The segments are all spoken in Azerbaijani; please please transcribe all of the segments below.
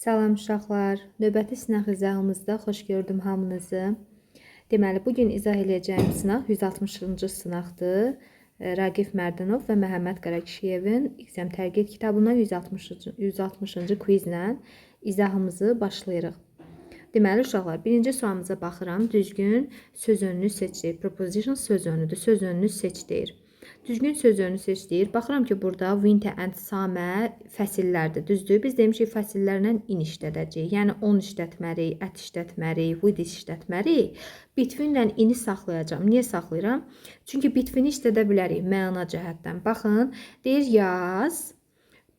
Salam uşaqlar, növbəti sınaq izahımızda xoş gördüm hamınızı. Deməli, bugün izah edəcəyim sınaq 160-cı sınaqdır. Raqif Mərdinov və Məhəmməd Qarakişiyevin İqtisam Tərqib kitabından 160-cı quizlə izahımızı başlayırıq. Deməli, uşaqlar, birinci sualımıza baxıram. Düzgün söz önünü seç deyir. Proposition söz önüdür. Söz önünü seç deyir. Düzgün söz önünü seç deyir. Baxıram ki, burada winter and summer fəsillərdir. Düzdür? Biz demişik fəsillərlə in işlədəcəyik. Yəni on işlətməliyik, at işlətməliyik, with işlətməliyik. Between-lə ini saxlayacağam. Niyə saxlayıram? Çünki between işlədə bilərik məna cəhətdən. Baxın, deyir yaz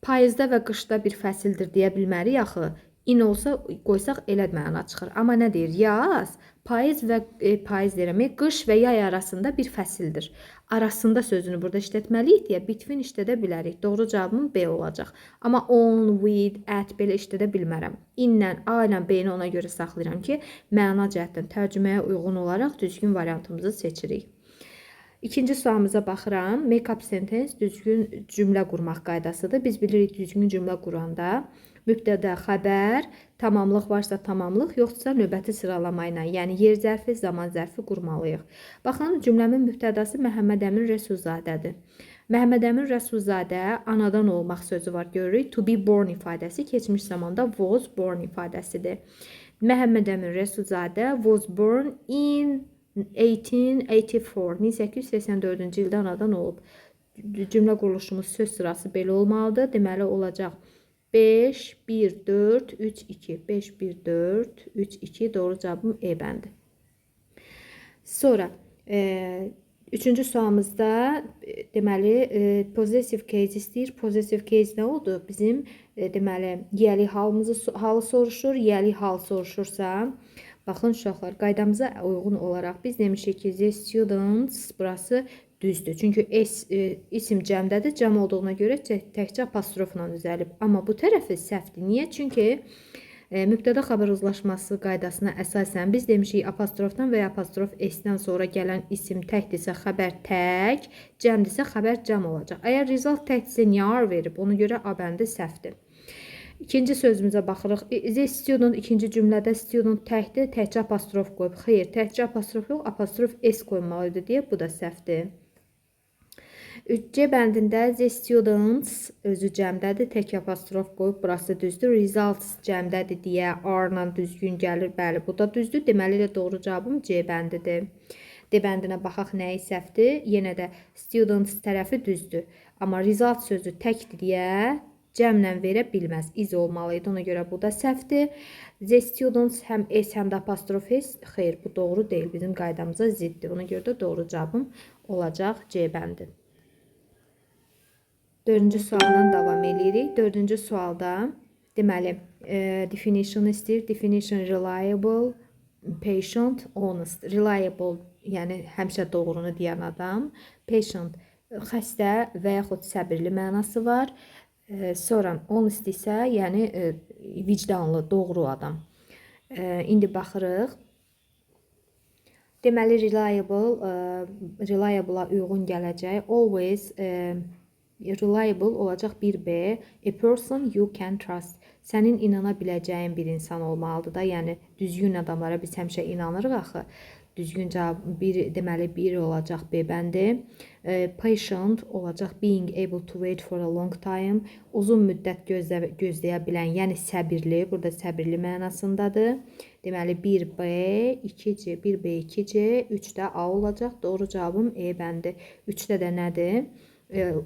payızda və qışda bir fəsildir deyə bilmərik axı. İn olsa qoysaq elə məna çıxır. Amma nə deyir? Yaz, payız və payız deyirəm, qış və yay arasında bir fəsildir. Arasında sözünü burada işlətməliyik deyə between işlədə bilərik. Doğru cavabım B olacaq. Amma on, with, at belə işlədə bilmərəm. İnlə, A ilə B-ni ona görə saxlayıram ki, məna cəhətdən tərcüməyə uyğun olaraq düzgün variantımızı seçirik. İkinci sualımıza baxıram. Make up sentence düzgün cümlə qurmaq qaydasıdır. Biz bilirik düzgün cümlə quranda mübtəda, xəbər, tamamlıq varsa tamamlıq, yoxsa növbəti sıralama ilə, yəni yer zərfi, zaman zərfi qurmalıyıq. Baxın, cümləmin mübtədası Məhəmməd Əmin Rəsulzadədir. Məhəmməd Əmin Rəsulzadə anadan olmaq sözü var, görürük. To be born ifadəsi keçmiş zamanda was born ifadəsidir. Məhəmməd Əmin Rəsulzadə was born in 1884, 1884-cü ildə anadan olub. Cümlə quruluşumuz söz sırası belə olmalıdır. Deməli olacaq 5, 1, 4, 3, 2. 5, 1, 4, 3, 2. Doğru cavabım E bəndi. Sonra üçüncü sualımızda deməli possessive case istəyir. Possessive case nə oldu? Bizim deməli yəli halı soruşur. Yəli hal soruşursa, baxın uşaqlar, qaydamıza uyğun olaraq biz demişik ki, the students burası düzdür. Çünki isim cəmdədir. Cəm olduğuna görə təkcə apostrofla düzəlib. Amma bu tərəfi səhvdir. Niyə? Çünki mübtəda xəbər uzlaşması qaydasına əsasən biz demişik apostrofdan və ya apostrof S-dən sonra gələn isim təkdirsə xəbər tək, cəmdirsə xəbər cəm olacaq. Əgər result təkdirsə niyə ar verib? Ona görə A bəndi səhvdir. İkinci sözümüzə baxırıq. The student ikinci cümlədə student təkdir, təkcə apostrof qoyub. Xeyr, təkcə apostrof yox, apostrof S qoymalıdır deyə bu da səhvdir. C bəndində the students özü cəmdədir, tək apostrof qoyub, burası düzdür. Results cəmdədir deyə R-la düzgün gəlir, bəli, bu da düzdür. Deməli də doğru cavabım C bəndidir. D bəndinə baxaq nəyi səhvdir? Yenə də students tərəfi düzdür. Amma result sözü təkdir deyə cəmlə verə bilməz. İz olmalıydı, ona görə bu da səhvdir. The students həm S, həm də apostrof S. Xeyr, bu doğru deyil. Bizim qaydamıza ziddir. Ona görə də doğru cavabım olacaq C bəndi. Dördüncü sualdan davam edirik. Dördüncü sualda deməli definition istəyir. Definition reliable, patient, honest. Reliable, yəni həmişə doğrunu deyən adam. Patient, xəstə və yaxud səbirli mənası var. Sonra honest isə, yəni vicdanlı, doğru adam. İndi baxırıq. Deməli reliable-a uyğun gələcək. Always reliable olacaq 1B. A person you can trust. Sənin inana biləcəyin bir insan olmalıdır da. Yəni düzgün adamlara biz həmişə inanırıq axı. Düzgün cavab deməli 1 olacaq B bəndi. Patient olacaq being able to wait for a long time. Uzun müddət gözləyə bilən, yəni səbirli. Burada səbirli mənasındadır. Deməli 1B, 2C, 1B, 2C, 3də A olacaq. Doğru cavabım E bəndi. 3də də nədir?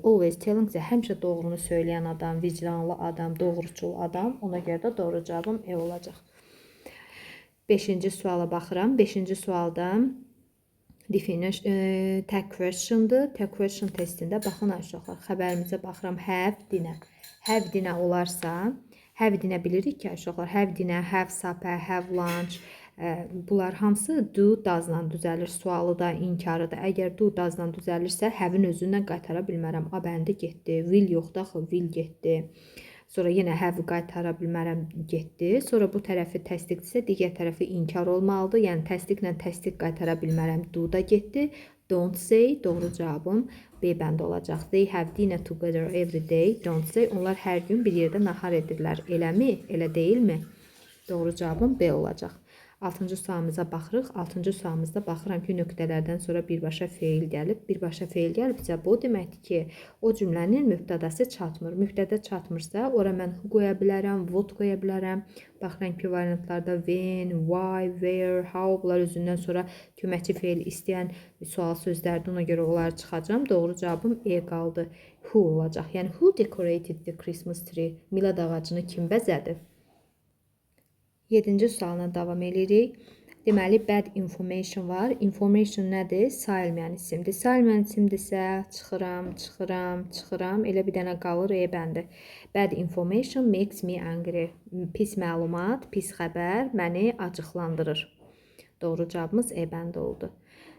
Always telling isə həmişə doğrunu söyləyən adam, vicdanlı adam, doğruçul adam. Ona görə də doğru cavabım E olacaq. Beşinci suala baxıram. Beşinci sualda tag question'dır. Tag question testində baxın uşaqlar. Xəbərimizə baxıram. Have dinə. Have dinə olarsa, have dinə bilirik ki uşaqlar. Have dinə, have supper, have lunch. Bunlar hamısı do, does-la düzəlir. Sualı da, inkarı da. Əgər do, does-la düzəlirsə, have-in özündən qaytara bilmərəm. A bəndi getdi. Will yoxdur axı, will getdi. Sonra yenə have qaytara bilmərəm, getdi. Sonra bu tərəfi təsdiqdirsə, digər tərəfi inkar olmalıdır. Yəni təsdiqlə təsdiq qaytara bilmərəm, do da getdi. Don't say doğru cavabım B bəndi olacaq. They have dinner together every day. Don't say onlar hər gün bir yerdə nahar edirlər. Eləmi? Elə deyilmi? Doğru cavabım B olacaq. 6-cı sualımıza baxırıq. 6-cı sualımızda baxıram ki, nöqtələrdən sonra birbaşa feil gəlib. Birbaşa feil gəlibsə, bu deməkdir ki, o cümlənin mübtədası çatmır. Mübtədə çatmırsa, ora mən who qoya bilərəm, what qoya bilərəm. Baxıram ki, variantlarda when, why, where, how bunlar özündən sonra köməkçi feil istəyən sual sözlərdir. Ona görə onları çıxacağım. Doğru cavabım E qaldı. Who olacaq. Yəni, who decorated the Christmas tree? Milad ağacını kim bəzədi? 7-ci sualına davam edirik. Deməli, bad information var. Information nədir? Sayılmayan isimdir. Sayılmayan isimdirsə, çıxıram. Elə bir dənə qalır E bəndi. Bad information makes me angry. Pis məlumat, pis xəbər məni acıqlandırır. Doğru cavabımız E bəndi oldu.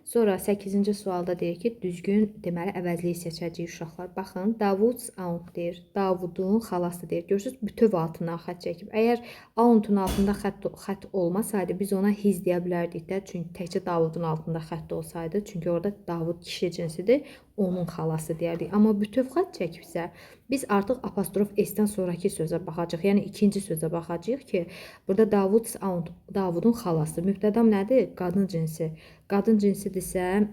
Sonra 8-ci sualda deyir ki, düzgün deməli əvəzliyi seçəcəyik uşaqlar. Baxın, Davud's aunt deyir. Davudun xalası deyir. Görürsünüz, bütöv altından xətt çəkib. Əgər auntun altında xətt olmasaydı, biz ona his deyə bilərdik də. Çünki təkcə Davudun altında xətt olsaydı. Çünki orada Davud kişi cinsidir, onun xalası deyərdik. Amma bütöv xətt çəkibsə, biz artıq apostrof S-dən sonraki sözə baxacaq. Yəni, ikinci sözə baxacaq ki, burada Davud's aunt, Davudun xalası. Mübtədam nədir? Qadın cinsi. Qadın cinsidirsə,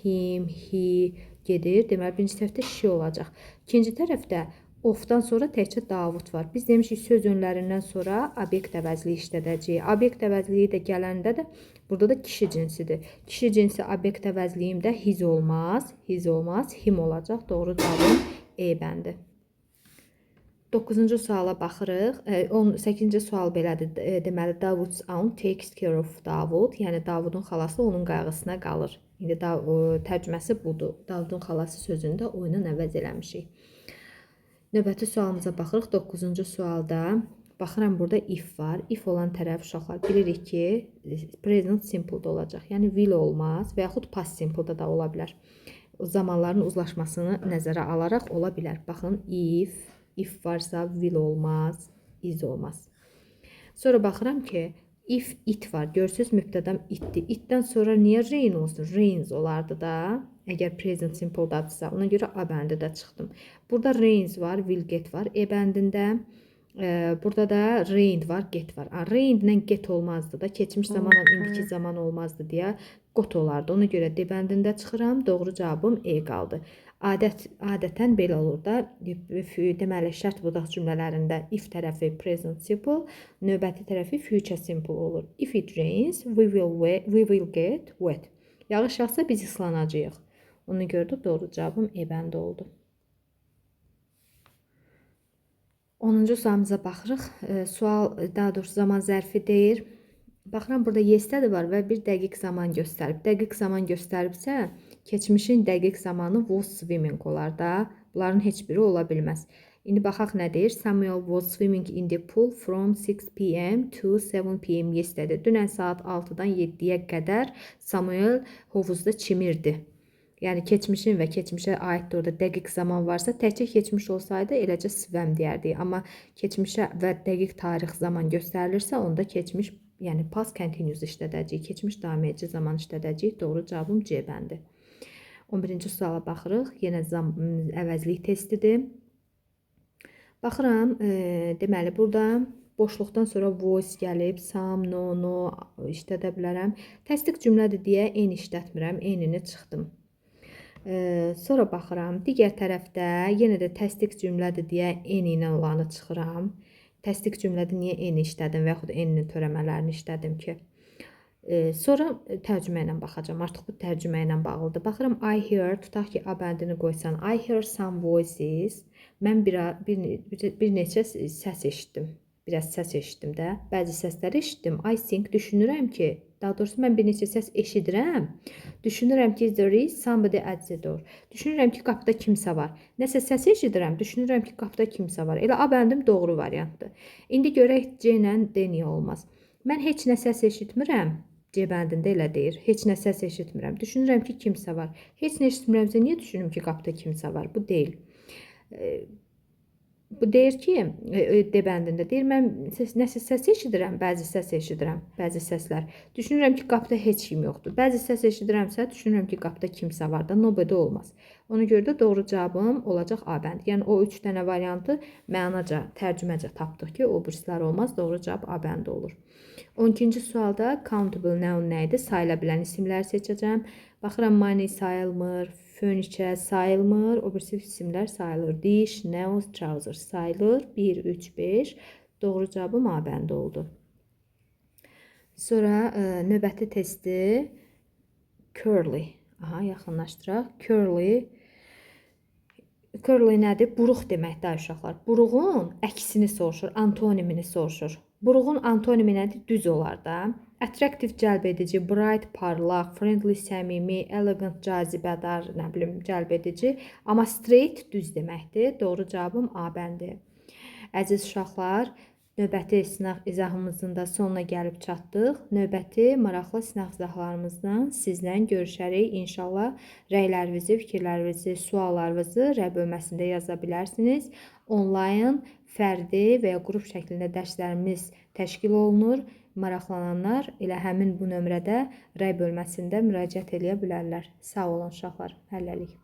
him, he gedir. Deməli, birinci tərəfdə she olacaq. İkinci tərəfdə of-dan sonra təkcə Davud var. Biz demişik, söz önlərindən sonra obyekt əvəzliyi işlədəcəyik. Obyekt əvəzliyi də gələndə də burada da kişi cinsidir. Kişi cinsi obyekt əvəzliyimdə his olmaz, him olacaq. Doğru cavabım E bəndi. 9-cu suala baxırıq. 18-ci sual belədir. Deməli, Davud's aunt takes care of Davud. Yəni, Davudun xalası onun qayğısına qalır. İndi tərcüməsi budur. Davudun xalası sözünü də oyunla əvəz eləmişik. Növbəti sualımıza baxırıq. 9-cu sualda baxıram, burada if var. If olan tərəf uşaqlar bilirik ki, present simple-da olacaq. Yəni, will olmaz və yaxud past simple-da da ola bilər. O zamanların uzlaşmasını nəzərə alaraq ola bilər. Baxın, if varsa will olmaz, is olmaz. Sonra baxıram ki, if it var. Görürsünüz, mübtədam itdir. Itdən sonra niyə rain olsun? Rains olardı da. Əgər present simple-dadırsa. Ona görə A bəndində çıxdım. Burada rains var, will get var. E bəndində burada da rained var, get var. Rained-lə get olmazdı da. Keçmiş zamanla indiki zaman olmazdı deyə got olardı. Ona görə D bəndində çıxıram. Doğru cavabım E qaldı. Adətən belə olur da. Deməli, şərt budaq cümlələrində if tərəfi present simple, növbəti tərəfi future simple olur. If it rains, we will get wet. Yağış yağsa biz ıslanacağıq. Onu gördük. Doğru cavabım E bəndi oldu. 10-cu sualımıza baxırıq. Sual, daha doğrusu zaman zərfi deyir. Baxıram, burada yesdə var və bir dəqiq zaman göstərib. Dəqiq zaman göstəribsə, keçmişin dəqiq zamanı was swimming olar da. Bunların heç biri ola bilməz. İndi baxaq nə deyir? Samuel was swimming in the pool from 6 p.m. to 7 p.m. yesterday. Dünən saat 6-dan 7-yə qədər Samuel hovuzda çimirdi. Yəni, keçmişin və keçmişə aid orada dəqiq zaman varsa, təkcə keçmiş olsaydı, eləcə swim deyərdik. Amma keçmişə və dəqiq tarix zaman göstərilirsə, onda keçmiş, yəni past continuous işlədəcəyik, keçmiş daim edici zaman işlədəcəyik. Doğru cavabım C bəndi. 11-ci suala baxırıq. Yenə əvəzlik testidir. Baxıram, deməli, burada boşluqdan sonra voice gəlib, some, no işlədə bilərəm. Təsdiq cümlədir deyə eyni işlətmirəm, eynini çıxdım. Sonra baxıram, digər tərəfdə yenə də təsdiq cümlədir deyə eyni ilə olanı çıxıram. Təsdiq cümlədir niyə eyni işlədim və yaxud eyninin törəmələrini işlədim ki. Sonra tərcümə ilə baxacağım. Artıq bu tərcümə ilə bağlıdır. Baxıram, I hear, tutaq ki, A bəndini qoysan. I hear some voices. Mən bir neçə səs eşitdim. Biraz səs eşitdim də. Bəzi səsləri eşitdim. I think, düşünürəm ki, daha doğrusu mən bir neçə səs eşidirəm. Düşünürəm ki, there is somebody at the door. Düşünürəm ki, qapıda kimsə var. Nəsə səs eşidirəm, düşünürəm ki, qapıda kimsə var. Elə A bəndim doğru variantdır. İndi görək C ilə D niyə olmaz. Mən heç nə səs eşitmirəm. C bəndində elə deyir. Heç nə səs eşitmirəm. Düşünürəm ki, kimsə var. Heç nə eşitmirəmsə, niyə düşünürəm ki, qapıda kimsə var? Bu deyil. Bu deyir ki, D bəndində deyir, mən nəsə səs eşidirəm, bəzi səs eşidirəm, bəzi səslər. Düşünürəm ki, qapıda heç kim yoxdur. Bəzi səs eşidirəmsə, düşünürəm ki, qapıda kimsə var da, nobody olmaz. Ona görə də doğru cavabım olacaq A bəndi. Yəni o 3 dənə variantı mənaca, tərcüməcə tapdıq ki, o birisilər olmaz. Doğru cavab A bəndi olur. 12-ci sualda countable noun nə idi? Sayıla bilən isimləri seçəcəm. Baxıram, money sayılmır, furniture sayılmır, o birisi isimlər sayılır. Dish, nails, trousers sayılır. 1, 3, 5. Doğru cavabım A bəndi oldu. Sonra növbəti testi curly. Aha, yaxınlaşdıraq. Curly nədir? Buruq deməkdir uşaqlar. Buruğun əksini soruşur, antonimini soruşur. Buruğun antonimi nədir? Düz olar da. Attractive cəlb edici, bright parlaq, friendly səmimi, elegant cazibədar, nə bilim, cəlb edici. Amma straight düz deməkdir. Doğru cavabım A bəndi. Əziz uşaqlar, növbəti sınaq izahımızın da sonuna gəlib çatdıq. Növbəti maraqlı sınaq izahlarımızdan sizlə görüşərik. İnşallah rəylərinizi, fikirlərinizi, suallarınızı rəy bölməsində yaza bilərsiniz. Onlayn, fərdi və ya qrup şəklində dərslərimiz təşkil olunur. Maraqlananlar elə həmin bu nömrədə rəy bölməsində müraciət edə bilərlər. Sağ olun uşaqlar. Hələlik.